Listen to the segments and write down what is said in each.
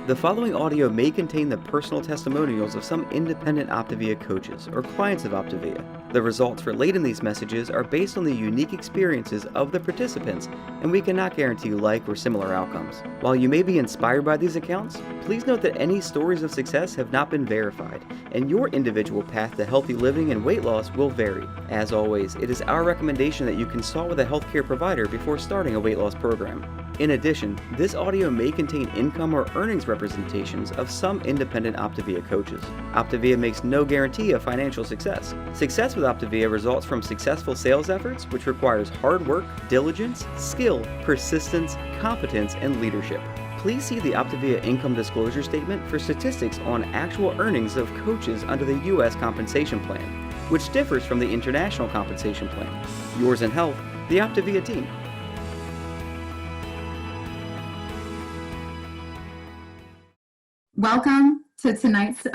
The following audio may contain the personal testimonials of some independent OPTAVIA coaches or clients of OPTAVIA. The results relayed in these messages are based on the unique experiences of the participants, and we cannot guarantee like or similar outcomes. While you may be inspired by these accounts, please note that any stories of success have not been verified, and your individual path to healthy living and weight loss will vary. As always, it is our recommendation that you consult with a healthcare provider before starting a weight loss program. In addition, this audio may contain income or earnings representations of some independent OPTAVIA coaches. OPTAVIA makes no guarantee of financial success. Success with OPTAVIA results from successful sales efforts, which requires hard work, diligence, skill, persistence, competence, and leadership. Please see the OPTAVIA income disclosure statement for statistics on actual earnings of coaches under the U.S. compensation plan, which differs from the international compensation plan. Yours in health, the OPTAVIA team. Welcome to tonight's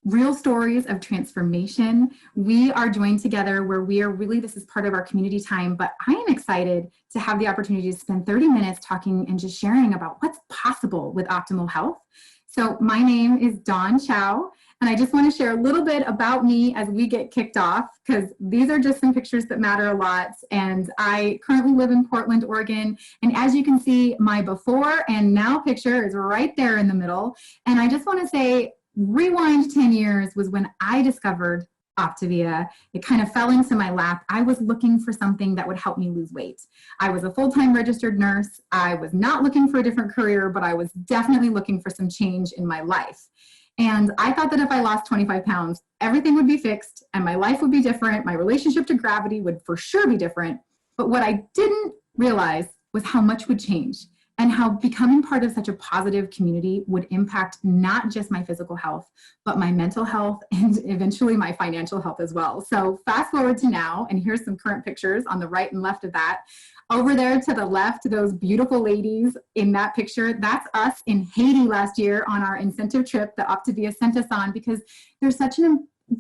Real Stories of Transformation. We are joined together where we are really, this is part of our community time, but I am excited to have the opportunity to spend 30 minutes talking and just sharing about what's possible with optimal health. So my name is Dawn Chou, and I just want to share a little bit about me as we get kicked off, because these are just some pictures that matter a lot. And I currently live in Portland, Oregon. And as you can see, my before and now picture is right there in the middle. And I just want to say, rewind 10 years was when I discovered OPTAVIA. It kind of fell into my lap. I was looking for something that would help me lose weight. I was a full-time registered nurse. I was not looking for a different career, but I was definitely looking for some change in my life. And I thought that if I lost 25 pounds, everything would be fixed and my life would be different. My relationship to gravity would for sure be different. But what I didn't realize was how much would change and how becoming part of such a positive community would impact not just my physical health, but my mental health and eventually my financial health as well. So fast forward to now, and here's some current pictures on the right and left of that. Over there to the left, those beautiful ladies in that picture, that's us in Haiti last year on our incentive trip that OPTAVIA sent us on, because it's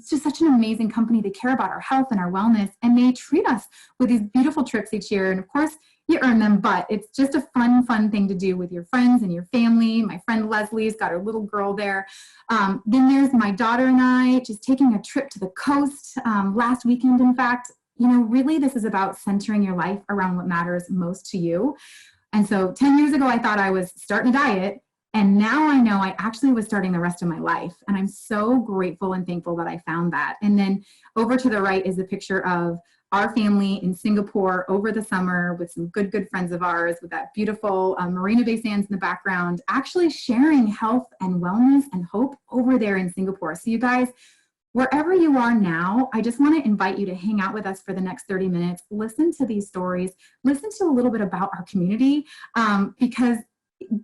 just such an amazing company. They care about our health and our wellness, and they treat us with these beautiful trips each year. And of course, you earn them, but it's just a fun thing to do with your friends and your family. My friend Leslie's got her little girl there. Then there's my daughter and I just taking a trip to the coast last weekend, in fact. You know, really, this is about centering your life around what matters most to you. And so 10 years ago, I thought I was starting a diet. And now I know I actually was starting the rest of my life. And I'm so grateful and thankful that I found that. And then over to the right is a picture of our family in Singapore over the summer with some good friends of ours, with that beautiful Marina Bay Sands in the background, actually sharing health and wellness and hope over there in Singapore. So you guys, wherever you are now, I just want to invite you to hang out with us for the next 30 minutes, listen to these stories, listen to a little bit about our community, because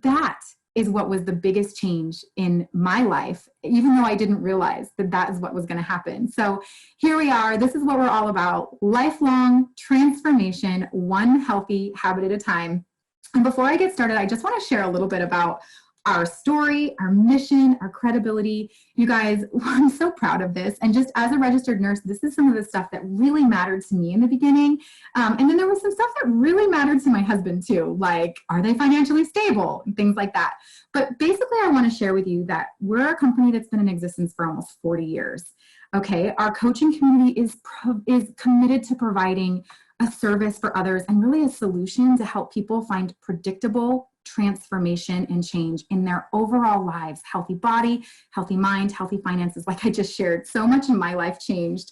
that is what was the biggest change in my life, even though I didn't realize that that is what was going to happen. So here we are. This is what we're all about. Lifelong transformation, one healthy habit at a time. And before I get started, I just want to share a little bit about our story, our mission, our credibility. You guys, I'm so proud of this. And just as a registered nurse, this is some of the stuff that really mattered to me in the beginning. And then there was some stuff that really mattered to my husband too, like, are they financially stable and things like that. But basically, I want to share with you that we're a company that's been in existence for almost 40 years. Okay, our coaching community is committed to providing a service for others and really a solution to help people find predictable transformation and change in their overall lives. Healthy body, healthy mind, healthy finances, like I just shared. So much in my life changed.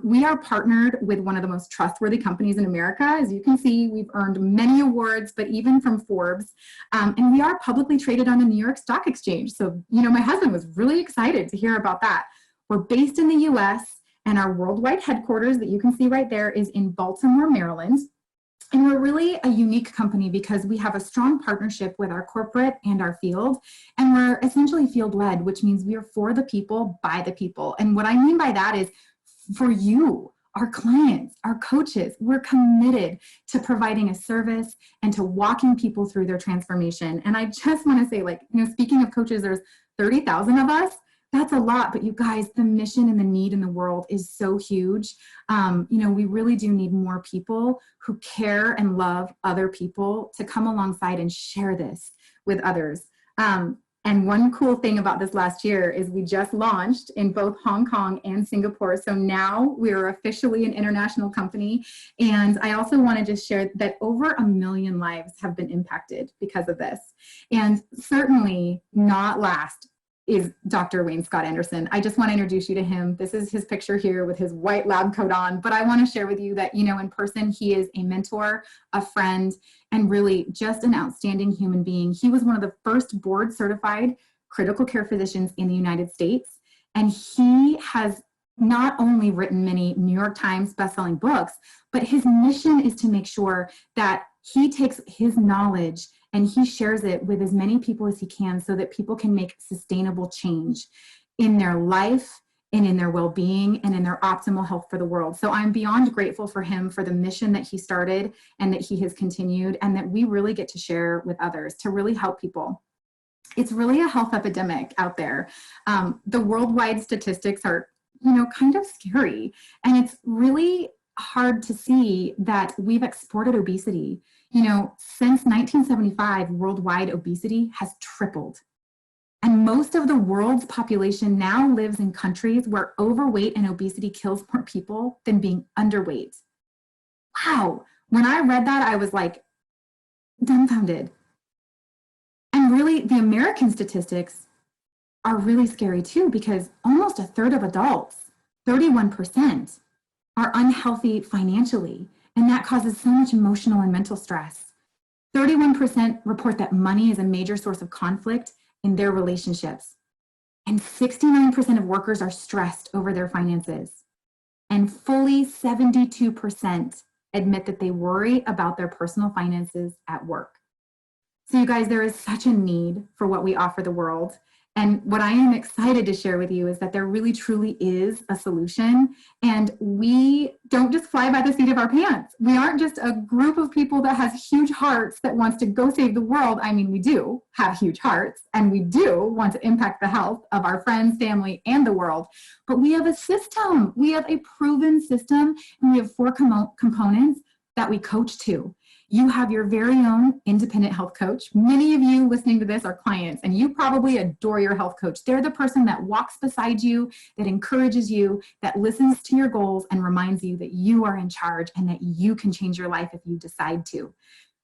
We are partnered with one of the most trustworthy companies in America. As you can see, we've earned many awards, but even from Forbes. And we are publicly traded on the New York Stock Exchange. So, you know, my husband was really excited to hear about that. We're based in the US, and our worldwide headquarters that you can see right there is in Baltimore, Maryland. And we're really a unique company because we have a strong partnership with our corporate and our field. And we're essentially field-led, which means we are for the people, by the people. And what I mean by that is for you, our clients, our coaches, we're committed to providing a service and to walking people through their transformation. And I just want to say, like, you know, speaking of coaches, there's 30,000 of us. That's a lot, but you guys, the mission and the need in the world is so huge. You know, we really do need more people who care and love other people to come alongside and share this with others. And And one cool thing about this last year is we just launched in both Hong Kong and Singapore. So now we're officially an international company. And I also want to just share that over 1 million lives have been impacted because of this. And certainly not last is Dr. Wayne Scott Anderson. I just want to introduce you to him. This is his picture here with his white lab coat on, but I want to share with you that, you know, in person, he is a mentor, a friend, and really just an outstanding human being. He was one of the first board certified critical care physicians in the United States. And he has not only written many New York Times bestselling books, but his mission is to make sure that he takes his knowledge and he shares it with as many people as he can so that people can make sustainable change in their life and in their well-being and in their optimal health for the world. So I'm beyond grateful for him for the mission that he started and that he has continued and that we really get to share with others to really help people. It's really a health epidemic out there. The worldwide statistics are, you know, kind of scary. And it's really hard to see that we've exported obesity. You know, since 1975, worldwide obesity has tripled. And most of the world's population now lives in countries where overweight and obesity kills more people than being underweight. Wow. When I read that, I was like dumbfounded. And really, the American statistics are really scary too, because almost a third of adults, 31%, are unhealthy financially. And that causes so much emotional and mental stress. 31% report that money is a major source of conflict in their relationships. And 69% of workers are stressed over their finances. And fully 72% admit that they worry about their personal finances at work. So you guys, there is such a need for what we offer the world. And what I am excited to share with you is that there really truly is a solution. And we don't just fly by the seat of our pants. We aren't just a group of people that has huge hearts that wants to go save the world. I mean, we do have huge hearts and we do want to impact the health of our friends, family, and the world. But we have a system. We have a proven system and we have 4 components that we coach to. You have your very own independent health coach. Many of you listening to this are clients, and you probably adore your health coach. They're the person that walks beside you, that encourages you, that listens to your goals and reminds you that you are in charge and that you can change your life if you decide to.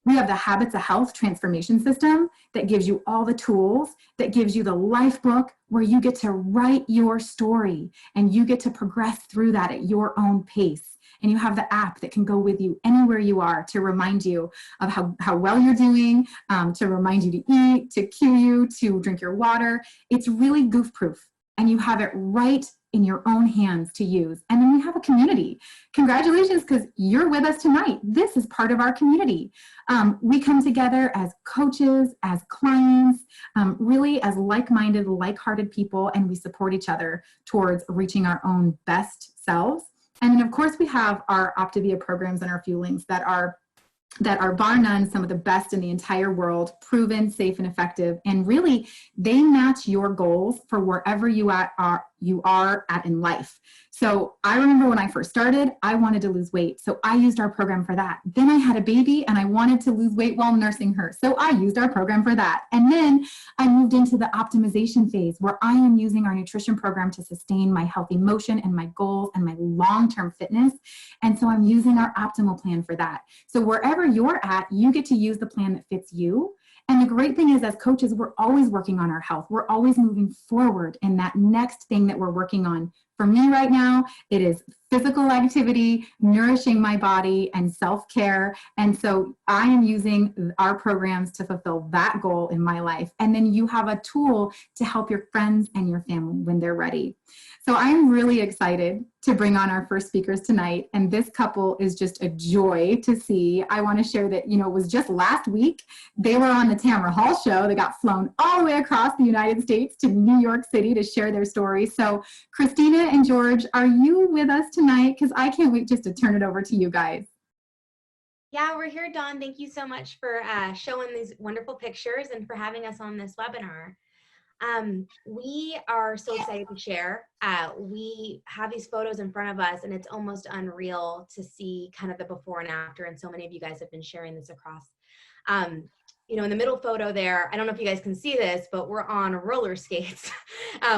We have the Habits of Health transformation system that gives you all the tools, that gives you the life book where you get to write your story and you get to progress through that at your own pace. And you have the app that can go with you anywhere you are to remind you of how well you're doing, to remind you to eat, to cue you, to drink your water. It's really goof proof. And you have it right in your own hands to use. And then we have a community. Congratulations, because you're with us tonight. This is part of our community. We come together as coaches, as clients, really as like-minded, like-hearted people, and we support each other towards reaching our own best selves. And then, of course, we have our OPTAVIA programs and our fuelings that are bar none some of the best in the entire world, proven, safe, and effective. And really, they match your goals for wherever you are at in life. So I remember when I first started, I wanted to lose weight. So I used our program for that. Then I had a baby and I wanted to lose weight while nursing her. So I used our program for that. And then I moved into the optimization phase where I am using our nutrition program to sustain my healthy motion and my goals and my long-term fitness. And so I'm using our optimal plan for that. So wherever you're at, you get to use the plan that fits you. And the great thing is, as coaches, we're always working on our health. We're always moving forward in that next thing that we're working on. For me right now, it is physical activity, nourishing my body, and self-care. And so I am using our programs to fulfill that goal in my life. And then you have a tool to help your friends and your family when they're ready. So I'm really excited to bring on our first speakers tonight. And this couple is just a joy to see. I want to share that, you know, it was just last week. They were on the Tamara Hall show. They got flown all the way across the United States to New York City to share their story. So Christina and George, are you with us tonight? Because I can't wait just to turn it over to you guys. Yeah, we're here, Dawn. Thank you so much for showing these wonderful pictures and for having us on this webinar. We are so excited to share. We have these photos in front of us, and it's almost unreal to see kind of the before and after. And so many of you guys have been sharing this across. In the middle photo there, I don't know if you guys can see this, but we're on roller skates.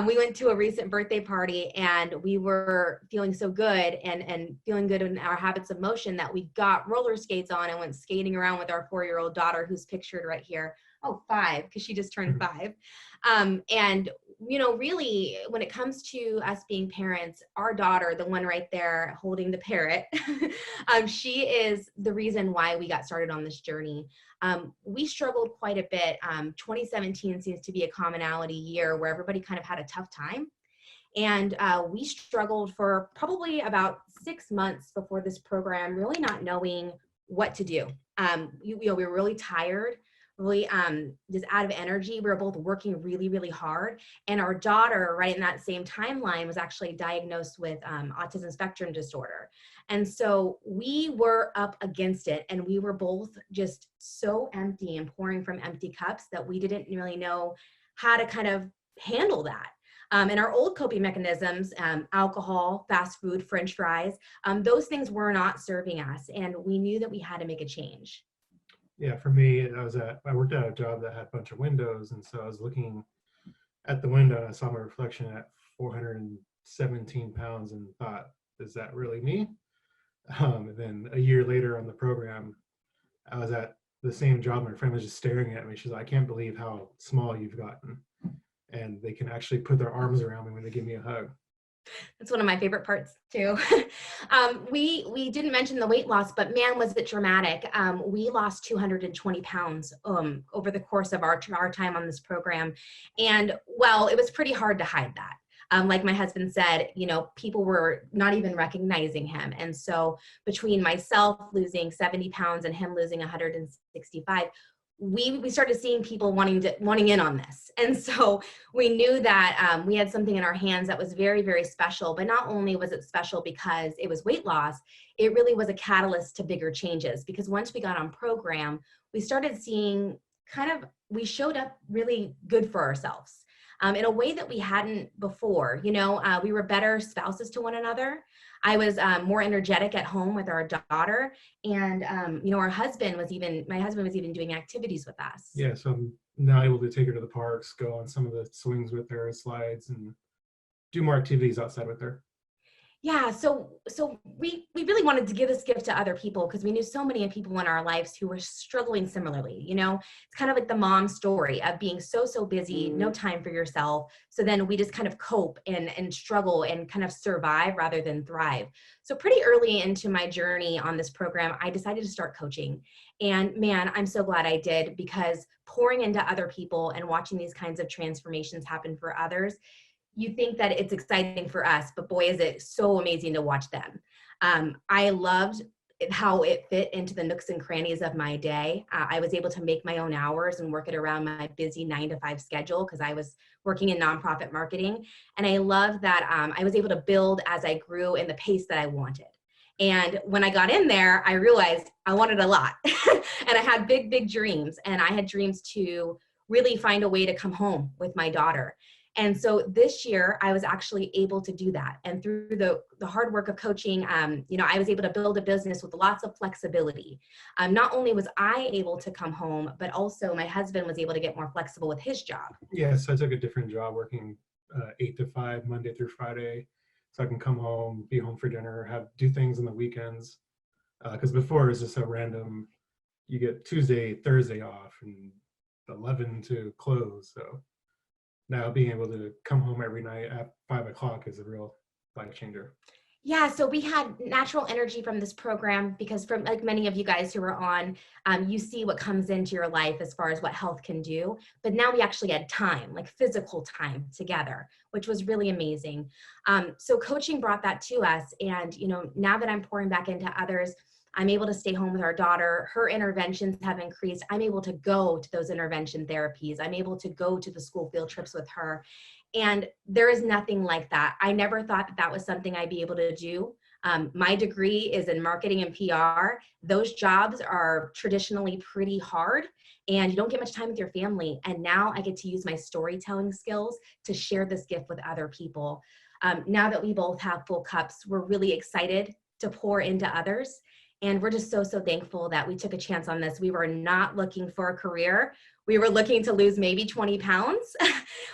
We went to a recent birthday party, and we were feeling so good and feeling good in our habits of motion that we got roller skates on and went skating around with our 4-year-old daughter, who's pictured right here. Oh, 5, because she just turned 5. And really, when it comes to us being parents, our daughter, the one right there holding the parrot, she is the reason why we got started on this journey. We struggled quite a bit. 2017 seems to be a commonality year where everybody kind of had a tough time. And we struggled for probably about 6 months before this program, really not knowing what to do. We were really tired, really just out of energy. We were both working really, really hard. And our daughter, right in that same timeline, was actually diagnosed with autism spectrum disorder. And so we were up against it, and we were both just so empty and pouring from empty cups that we didn't really know how to kind of handle that. And our old coping mechanisms, alcohol, fast food, French fries, those things were not serving us. And we knew that we had to make a change. Yeah, for me, I worked at a job that had a bunch of windows, and so I was looking at the window and I saw my reflection at 417 pounds and thought, is that really me? And then a year later on the program, I was at the same job. My friend was just staring at me. She's like, I can't believe how small you've gotten. And they can actually put their arms around me when they give me a hug. That's one of my favorite parts too. We didn't mention the weight loss, but man, was it dramatic. We lost 220 pounds over the course of our time on this program. And well, it was pretty hard to hide that. Like my husband said, people were not even recognizing him. And so between myself losing 70 pounds and him losing 165, we started seeing people wanting in on this. And so we knew that we had something in our hands that was very, very special. But not only was it special because it was weight loss, it really was a catalyst to bigger changes. Because once we got on program, we started seeing we showed up really good for ourselves. In a way that we hadn't before. We were better spouses to one another. I was more energetic at home with our daughter, and my husband was even doing activities with us. Yeah, so I'm now able to take her to the parks, go on some of the swings with her, slides, and do more activities outside with her. Yeah, so we really wanted to give this gift to other people because we knew so many people in our lives who were struggling similarly. It's kind of like the mom story of being so busy, no time for yourself. So then we just kind of cope and struggle and kind of survive rather than thrive. So pretty early into my journey on this program, I decided to start coaching. And man, I'm so glad I did, because pouring into other people and watching these kinds of transformations happen for others, you think that it's exciting for us, but boy, is it so amazing to watch them. I loved how it fit into the nooks and crannies of my day. I was able to make my own hours and work it around my busy 9-to-5 schedule because I was working in nonprofit marketing. And I love that I was able to build as I grew in the pace that I wanted. And when I got in there, I realized I wanted a lot. And I had big, big dreams. And I had dreams to really find a way to come home with my daughter. And so this year I was actually able to do that. And through the hard work of coaching, I was able to build a business with lots of flexibility. Not only was I able to come home, but also my husband was able to get more flexible with his job. Yeah, so I took a different job working 8 to 5, Monday through Friday. So I can come home, be home for dinner, do things on the weekends. Because before it was just a random, you get Tuesday, Thursday off and 11 to close. So now being able to come home every night at 5 o'clock is a real life changer. Yeah, so we had natural energy from this program because from like many of you guys who are on, you see what comes into your life as far as what health can do. But now we actually had time, like physical time together, which was really amazing. So coaching brought that to us. And, now that I'm pouring back into others, I'm able to stay home with our daughter. Her interventions have increased. I'm able to go to those intervention therapies. I'm able to go to the school field trips with her. And there is nothing like that. I never thought that was something I'd be able to do. My degree is in marketing and PR. Those jobs are traditionally pretty hard and you don't get much time with your family. And now I get to use my storytelling skills to share this gift with other people. Now that we both have full cups, we're really excited to pour into others. And we're just so, so thankful that we took a chance on this. We were not looking for a career. We were looking to lose maybe 20 pounds.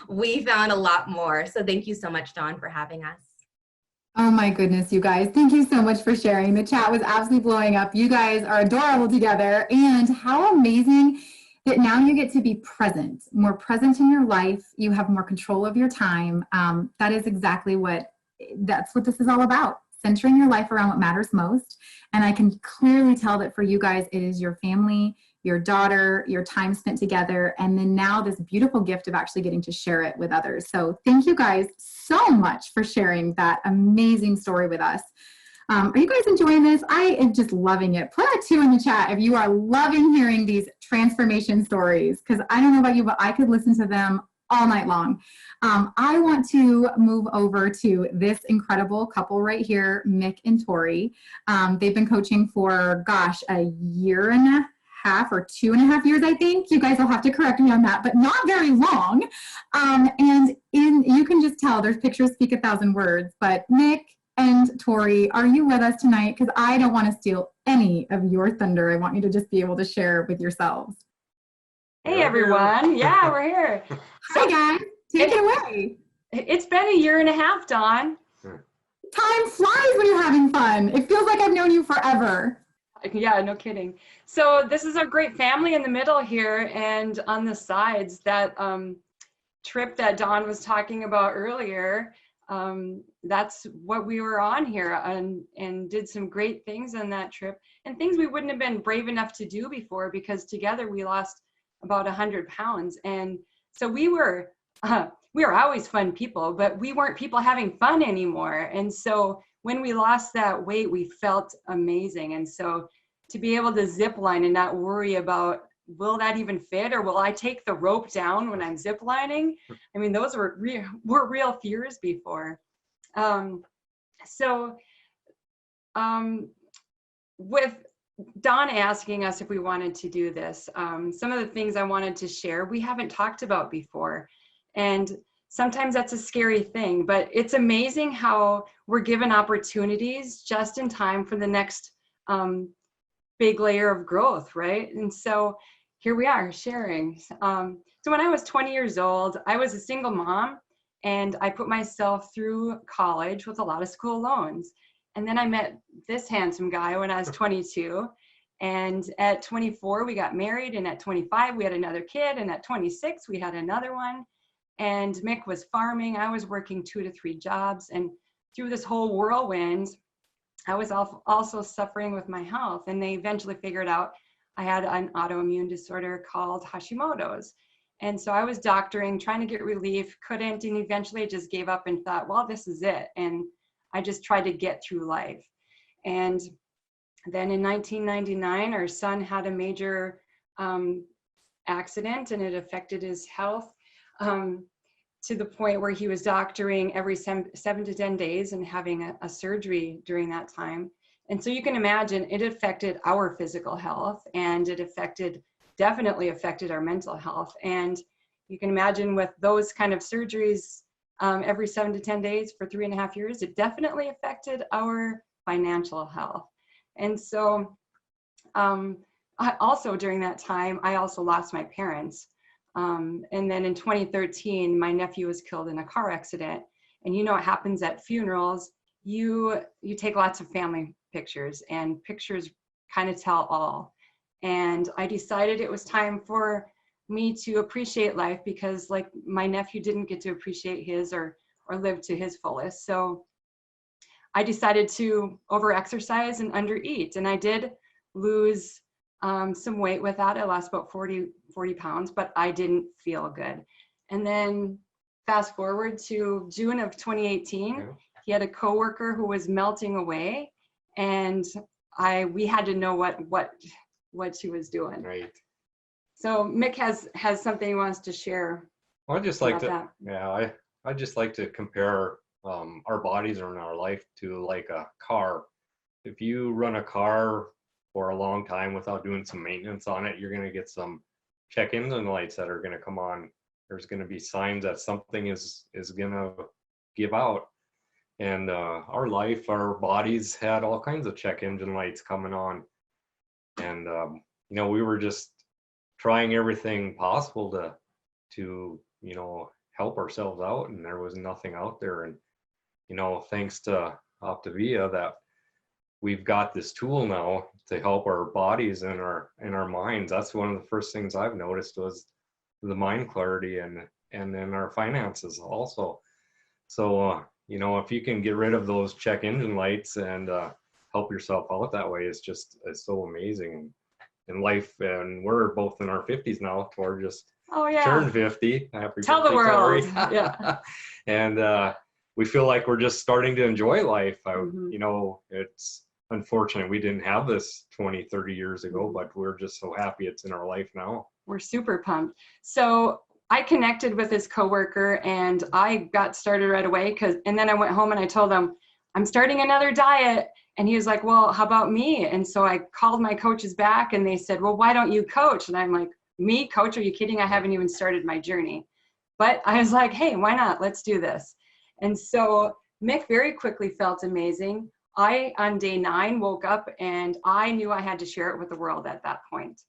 We found a lot more. So thank you so much, Dawn, for having us. Oh my goodness, you guys. Thank you so much for sharing. The chat was absolutely blowing up. You guys are adorable together. And how amazing that now you get to be present, more present in your life. You have more control of your time. That is exactly that's what this is all about. Centering your life around what matters most. And I can clearly tell that for you guys, it is your family, your daughter, your time spent together, and then now this beautiful gift of actually getting to share it with others. So thank you guys so much for sharing that amazing story with us. Are you guys enjoying this? I am just loving it. Put a 2 in the chat if you are loving hearing these transformation stories, because I don't know about you, but I could listen to them all night long. I want to move over to this incredible couple right here, Mick and Tori. They've been coaching for, gosh, a year and a half or 2.5 years, I think. You guys will have to correct me on that, but not very long. And you can just tell there's pictures speak 1,000 words, but Mick and Tori, are you with us tonight? Because I don't want to steal any of your thunder. I want you to just be able to share with yourselves. Hey everyone, yeah, we're here. Hi guys, take it away. It's been a year and a half, Dawn. Time flies when you're having fun. It feels like I've known you forever. Yeah, no kidding. So this is our great family in the middle here, and on the sides, that trip that Dawn was talking about earlier, that's what we were on here, and did some great things on that trip, and things we wouldn't have been brave enough to do before, because together we lost about 100 pounds. And so we were always fun people, but we weren't people having fun anymore. And so when we lost that weight, we felt amazing. And so to be able to zip line and not worry about, will that even fit, or will I take the rope down when I'm zip lining? I mean, those were real fears before. With Dawn asking us if we wanted to do this, some of the things I wanted to share, we haven't talked about before. And sometimes that's a scary thing, but it's amazing how we're given opportunities just in time for the next big layer of growth, right? And so here we are sharing. So when I was 20 years old, I was a single mom, and I put myself through college with a lot of school loans. And then I met this handsome guy when I was 22. And at 24, we got married. And at 25, we had another kid. And at 26, we had another one. And Mick was farming. I was working 2 to 3 jobs. And through this whole whirlwind, I was also suffering with my health. And they eventually figured out I had an autoimmune disorder called Hashimoto's. And so I was doctoring, trying to get relief, couldn't. And eventually I just gave up and thought, well, this is it. And I just tried to get through life. And then in 1999, our son had a major accident, and it affected his health to the point where he was doctoring every 7 to 10 days and having a surgery during that time. And so you can imagine it affected our physical health, and it definitely affected our mental health. And you can imagine with those kind of surgeries, every 7 to 10 days for 3.5 years, it definitely affected our financial health. And so I also during that time, I also lost my parents. And then in 2013, my nephew was killed in a car accident. And you know what happens at funerals, you take lots of family pictures, and pictures kind of tell all. And I decided it was time for me to appreciate life, because like my nephew didn't get to appreciate his or live to his fullest. So I decided to over-exercise and under-eat, and I did lose some weight with that. I lost about 40 pounds, but I didn't feel good. And then fast forward to June of 2018, he had a coworker who was melting away, and we had to know what she was doing. Right. So Mick has something he wants to share. Well, I'd just like about to, that. yeah, I'd just like to compare our bodies are in our life to like a car. If you run a car for a long time without doing some maintenance on it, you're going to get some check engine lights that are going to come on. There's going to be signs that something is going to give out. And our life, our bodies had all kinds of check engine lights coming on. And, you know, we were just trying everything possible to, you know, help ourselves out. And there was nothing out there. And, you know, thanks to OPTAVIA that we've got this tool now to help our bodies and our minds. That's one of the first things I've noticed was the mind clarity and then our finances also. So, you know, if you can get rid of those check engine lights and help yourself out that way, it's so amazing in life. And we're both in our 50s now. Tori just turned 50. Happy Tell the birthday, world. Tori. Yeah. And we feel like we're just starting to enjoy life. Mm-hmm. You know, it's unfortunate we didn't have this 20, 30 years ago, but we're just so happy it's in our life now. We're super pumped. So I connected with his coworker and I got started right away and then I went home and I told him, I'm starting another diet. And he was like, well, how about me? And so I called my coaches back and they said, well, why don't you coach? And I'm like, me coach? Are you kidding? I haven't even started my journey. But I was like, hey, why not? Let's do this. And so Mick very quickly felt amazing. I, on day 9, woke up and I knew I had to share it with the world at that point.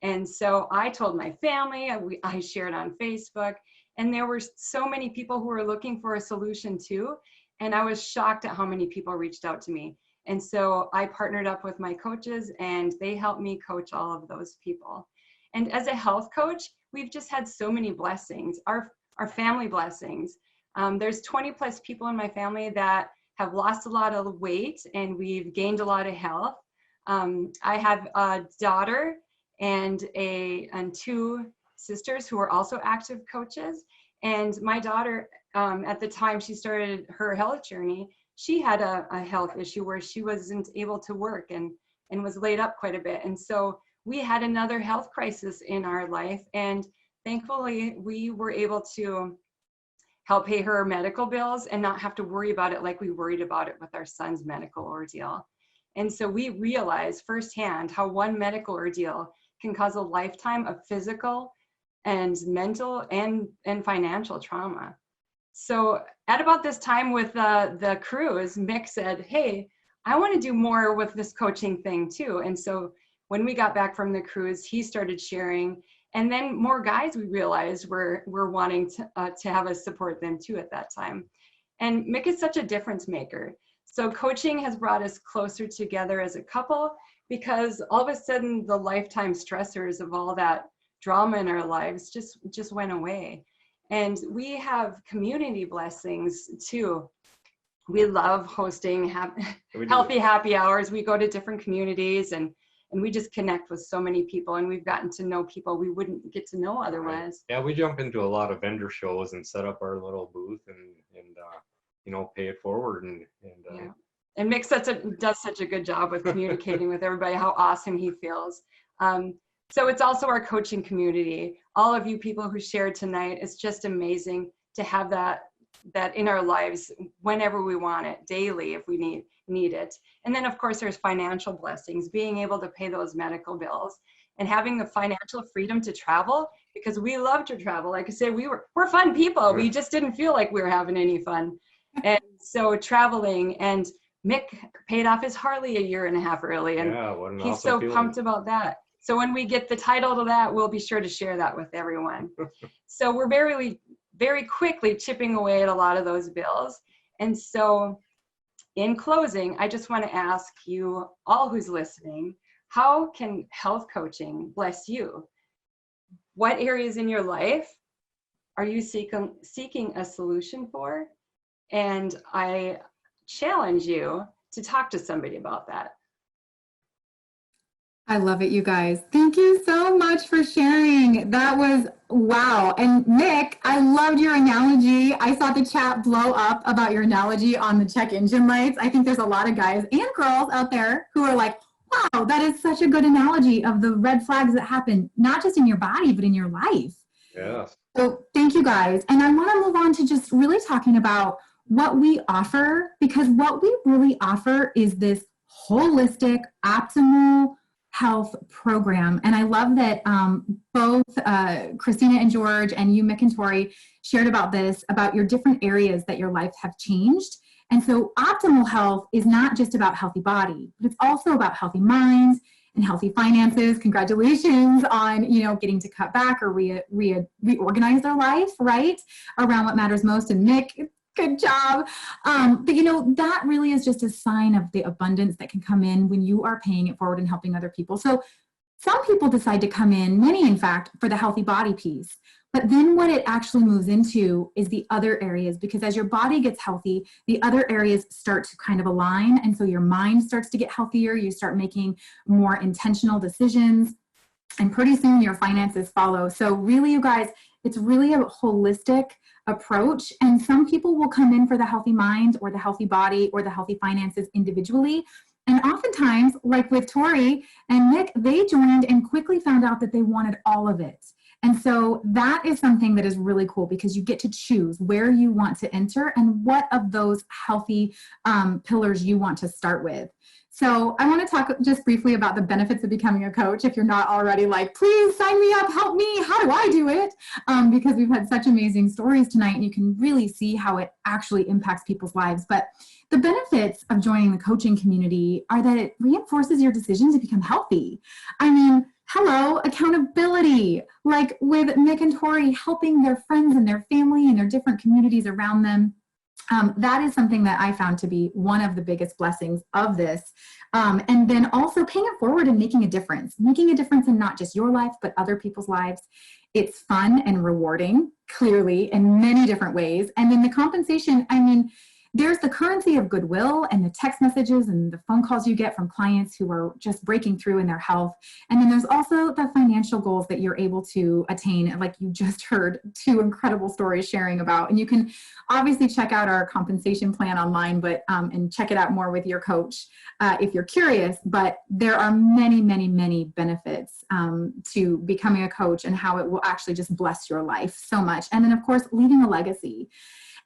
And so I told my family, I shared on Facebook, and there were so many people who were looking for a solution too. And I was shocked at how many people reached out to me. And so I partnered up with my coaches and they helped me coach all of those people. And as a health coach, we've just had so many blessings, our family blessings. There's 20 plus people in my family that have lost a lot of weight and we've gained a lot of health. I have a daughter and 2 sisters who are also active coaches. And my daughter, at the time she started her health journey, she had a health issue where she wasn't able to work and was laid up quite a bit. And so we had another health crisis in our life. And thankfully, we were able to help pay her medical bills and not have to worry about it like we worried about it with our son's medical ordeal. And so we realized firsthand how one medical ordeal can cause a lifetime of physical and mental and financial trauma. So at about this time with the cruise, Mick said, hey, I want to do more with this coaching thing too. And so when we got back from the cruise, he started sharing. And then more guys we realized were wanting to have us support them too at that time. And Mick is such a difference maker. So coaching has brought us closer together as a couple because all of a sudden the lifetime stressors of all that drama in our lives just went away. And we have community blessings too. We love hosting healthy happy hours. We go to different communities and we just connect with so many people and we've gotten to know people we wouldn't get to know otherwise. Yeah, we jump into a lot of vendor shows and set up our little booth and you know, pay it forward yeah. And Mick does such a good job with communicating with everybody how awesome he feels. So it's also our coaching community. All of you people who shared tonight, it's just amazing to have that in our lives whenever we want it, daily if we need it. And then of course there's financial blessings, being able to pay those medical bills and having the financial freedom to travel because we love to travel. Like I said, we're fun people. We just didn't feel like we were having any fun. And so traveling, and Mick paid off his Harley 1.5 years early and he's so pumped about that. So when we get the title to that, we'll be sure to share that with everyone. So we're very, very quickly chipping away at a lot of those bills. And so in closing, I just want to ask you all who's listening, how can health coaching bless you? What areas in your life are you seeking a solution for? And I challenge you to talk to somebody about that. I love it, you guys. Thank you so much for sharing. That was wow. And Mick, I loved your analogy. I saw the chat blow up about your analogy on the check engine lights. I think there's a lot of guys and girls out there who are like, wow, that is such a good analogy of the red flags that happen, not just in your body, but in your life. Yeah. So thank you guys. And I want to move on to just really talking about what we offer, because what we really offer is this holistic, optimal health program. And I love that both Christina and George and you, Mick and Tori, shared about this, about your different areas that your life have changed. And so optimal health is not just about healthy body, but it's also about healthy minds and healthy finances. Congratulations on, getting to cut back or reorganize their life, right, around what matters most. And Mick, good job. But that really is just a sign of the abundance that can come in when you are paying it forward and helping other people. So some people decide to come in, many in fact, for the healthy body piece. But then what it actually moves into is the other areas, because as your body gets healthy, the other areas start to kind of align. And so your mind starts to get healthier. You start making more intentional decisions. And pretty soon your finances follow. So really, you guys, it's really a holistic approach. And some people will come in for the healthy mind or the healthy body or the healthy finances individually. And oftentimes, like with Tori and Mick, they joined and quickly found out that they wanted all of it. And so that is something that is really cool, because you get to choose where you want to enter and what of those healthy pillars you want to start with. So I want to talk just briefly about the benefits of becoming a coach. If you're not already like, please sign me up, help me, how do I do it? Because we've had such amazing stories tonight, and you can really see how it actually impacts people's lives. But the benefits of joining the coaching community are that it reinforces your decision to become healthy. I mean, hello, accountability, like with Mick and Tori helping their friends and their family and their different communities around them. That is something that I found to be one of the biggest blessings of this. And then also paying it forward and making a difference in not just your life, but other people's lives. It's fun and rewarding, clearly, in many different ways. And then the compensation, I mean, there's the currency of goodwill and the text messages and the phone calls you get from clients who are just breaking through in their health. And then there's also the financial goals that you're able to attain, like you just heard two incredible stories sharing about. And you can obviously check out our compensation plan online, but and check it out more with your coach if you're curious. But there are many, many, many benefits to becoming a coach, and how it will actually just bless your life so much. And then, of course, leaving a legacy.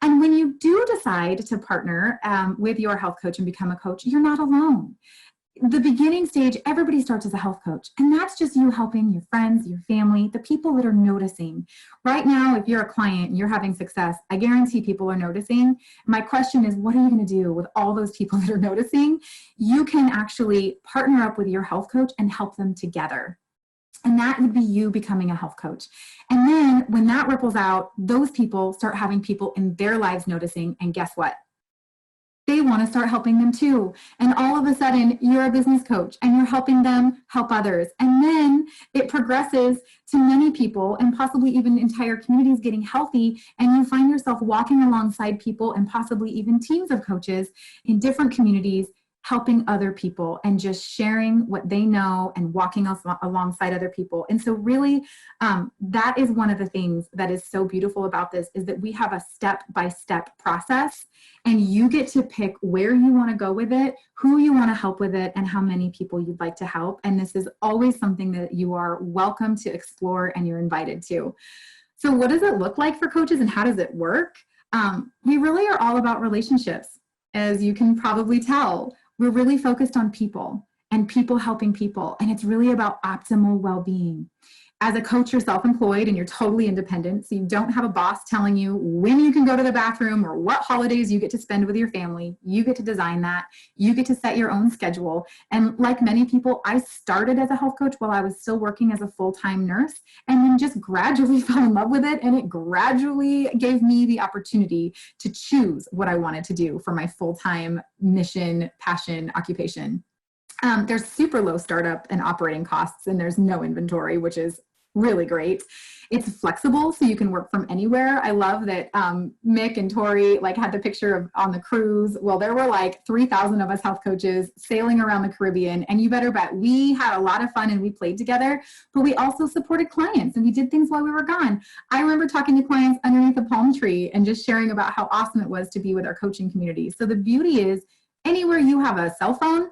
And when you do decide to partner with your health coach and become a coach, you're not alone. The beginning stage, everybody starts as a health coach, and that's just you helping your friends, your family, the people that are noticing. Right now, if you're a client and you're having success, I guarantee people are noticing. My question is, what are you going to do with all those people that are noticing? You can actually partner up with your health coach and help them together. And that would be you becoming a health coach. And then when that ripples out, those people start having people in their lives noticing. And guess what? They want to start helping them too. And all of a sudden, you're a business coach and you're helping them help others. And then it progresses to many people, and possibly even entire communities getting healthy. And you find yourself walking alongside people, and possibly even teams of coaches in different communities, helping other people and just sharing what they know and walking alongside other people. And so really, that is one of the things that is so beautiful about this, is that we have a step-by-step process, and you get to pick where you want to go with it, who you want to help with it, and how many people you'd like to help. And this is always something that you are welcome to explore and you're invited to. So what does it look like for coaches, and how does it work? We really are all about relationships, as you can probably tell. We're really focused on people and people helping people. And it's really about optimal well-being. As a coach, you're self-employed and you're totally independent. So you don't have a boss telling you when you can go to the bathroom or what holidays you get to spend with your family. You get to design that. You get to set your own schedule. And like many people, I started as a health coach while I was still working as a full-time nurse, and then just gradually fell in love with it. And it gradually gave me the opportunity to choose what I wanted to do for my full-time mission, passion, occupation. There's super low startup and operating costs, and there's no inventory, which is really great. It's flexible, so you can work from anywhere. I love that Mick and Tori had the picture of on the cruise. Well, there were 3,000 of us health coaches sailing around the Caribbean, and you better bet we had a lot of fun and we played together, but we also supported clients and we did things while we were gone. I remember talking to clients underneath a palm tree and just sharing about how awesome it was to be with our coaching community. So the beauty is, anywhere you have a cell phone,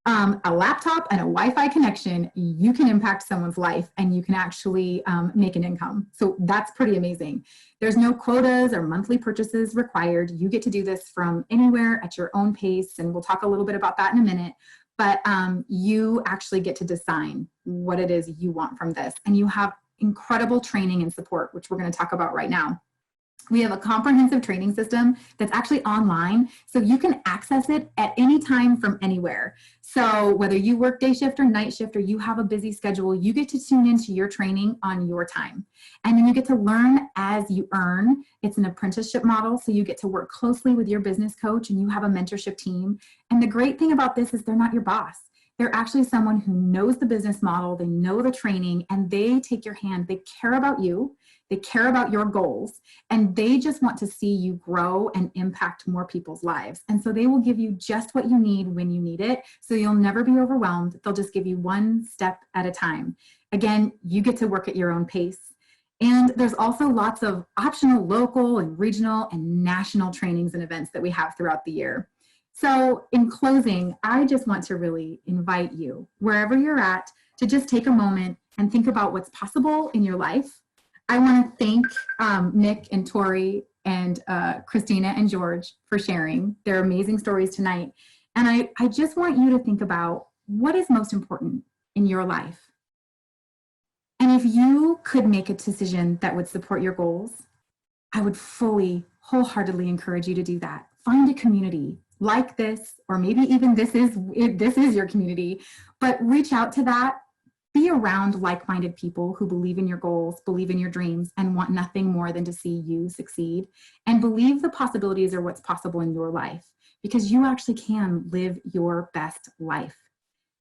a laptop and a Wi-Fi connection, you can impact someone's life and you can actually make an income. So that's pretty amazing. There's no quotas or monthly purchases required. You get to do this from anywhere at your own pace. And we'll talk a little bit about that in a minute. But you actually get to design what it is you want from this. And you have incredible training and support, which we're going to talk about right now. We have a comprehensive training system that's actually online, so you can access it at any time from anywhere. So whether you work day shift or night shift, or you have a busy schedule, you get to tune into your training on your time. And then you get to learn as you earn. It's an apprenticeship model, so you get to work closely with your business coach and you have a mentorship team. And the great thing about this is they're not your boss. They're actually someone who knows the business model, they know the training, and they take your hand. They care about you. They care about your goals, and they just want to see you grow and impact more people's lives. And so they will give you just what you need when you need it. So you'll never be overwhelmed. They'll just give you one step at a time. Again, you get to work at your own pace. And there's also lots of optional local and regional and national trainings and events that we have throughout the year. So in closing, I just want to really invite you, wherever you're at, to just take a moment and think about what's possible in your life. I want to thank Mick and Tori and Christina and Jorge for sharing their amazing stories tonight. And I just want you to think about what is most important in your life. And if you could make a decision that would support your goals, I would fully, wholeheartedly encourage you to do that. Find a community like this, or maybe even this is your community, but reach out to that. Be around like-minded people who believe in your goals, believe in your dreams, and want nothing more than to see you succeed, and believe the possibilities are what's possible in your life, because you actually can live your best life.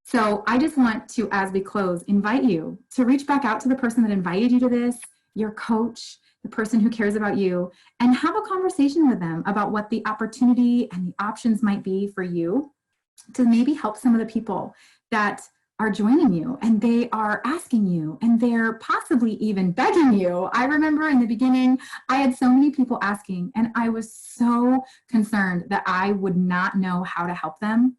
So I just want to, as we close, invite you to reach back out to the person that invited you to this, your coach, the person who cares about you, and have a conversation with them about what the opportunity and the options might be for you to maybe help some of the people that are joining you, and they are asking you, and they're possibly even begging you. I remember in the beginning, I had so many people asking, and I was so concerned that I would not know how to help them.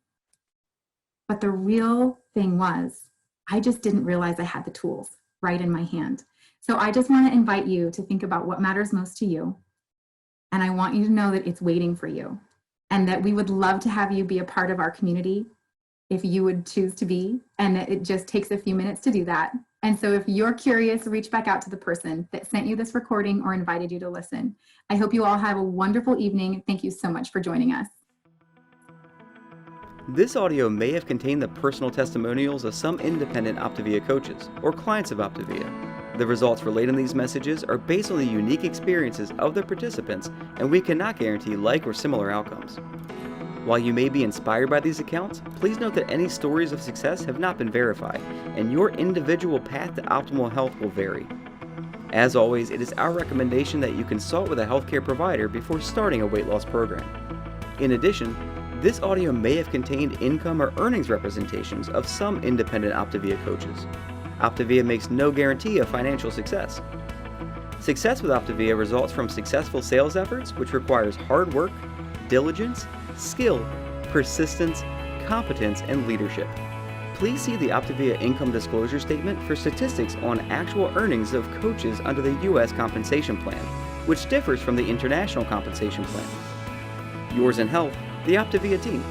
But the real thing was, I just didn't realize I had the tools right in my hand. So I just want to invite you to think about what matters most to you. And I want you to know that it's waiting for you, and that we would love to have you be a part of our community if you would choose to be, and that it just takes a few minutes to do that. And so if you're curious, reach back out to the person that sent you this recording or invited you to listen. I hope you all have a wonderful evening. Thank you so much for joining us. This audio may have contained the personal testimonials of some independent OPTAVIA coaches or clients of OPTAVIA. The results relayed in these messages are based on the unique experiences of the participants, and we cannot guarantee like or similar outcomes. While you may be inspired by these accounts, please note that any stories of success have not been verified, and your individual path to optimal health will vary. As always, it is our recommendation that you consult with a healthcare provider before starting a weight loss program. In addition, this audio may have contained income or earnings representations of some independent OPTAVIA coaches. OPTAVIA makes no guarantee of financial success. Success with OPTAVIA results from successful sales efforts, which requires hard work, diligence, skill, persistence, competence, and leadership. Please see the OPTAVIA income disclosure statement for statistics on actual earnings of coaches under the U.S. compensation plan, which differs from the international compensation plan. Yours in health, the OPTAVIA team.